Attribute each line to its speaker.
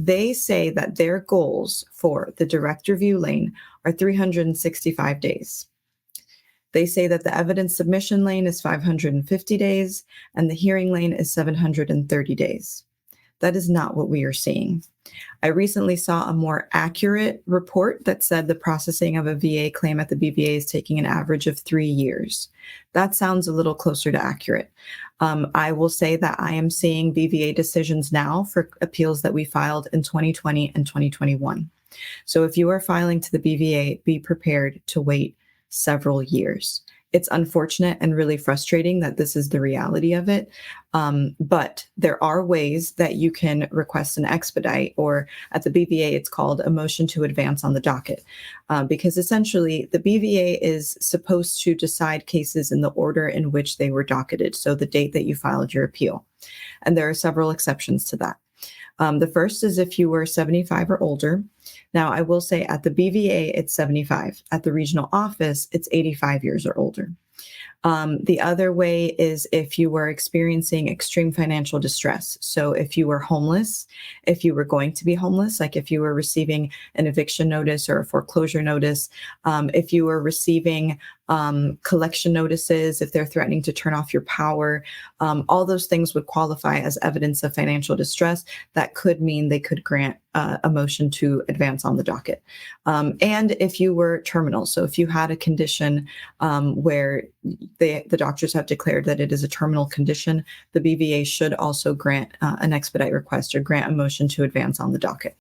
Speaker 1: They say that their goals for the direct review lane are 365 days. They say that the evidence submission lane is 550 days and the hearing lane is 730 days. That is not what we are seeing. I recently saw a more accurate report that said the processing of a VA claim at the BVA is taking an average of 3 years. That sounds a little closer to accurate. I will say that I am seeing BVA decisions now for appeals that we filed in 2020 and 2021. So if you are filing to the BVA, be prepared to wait several years. It's unfortunate and really frustrating that this is the reality of it. But there are ways that you can request an expedite, or at the BVA, it's called a motion to advance on the docket. Because essentially the BVA is supposed to decide cases in the order in which they were docketed. So the date that you filed your appeal. And there are several exceptions to that. The first is if you were 75 or older. Now, I will say at the BVA, it's 75. At the regional office, it's 85 years or older. The other way is if you were experiencing extreme financial distress. So if you were homeless, if you were going to be homeless, like if you were receiving an eviction notice or a foreclosure notice, if you were receiving collection notices, if they're threatening to turn off your power, all those things would qualify as evidence of financial distress. That could mean they could grant a motion to advance on the docket. And if you were terminal, so if you had a condition where the doctors have declared that it is a terminal condition, the BVA should also grant an expedite request or grant a motion to advance on the docket.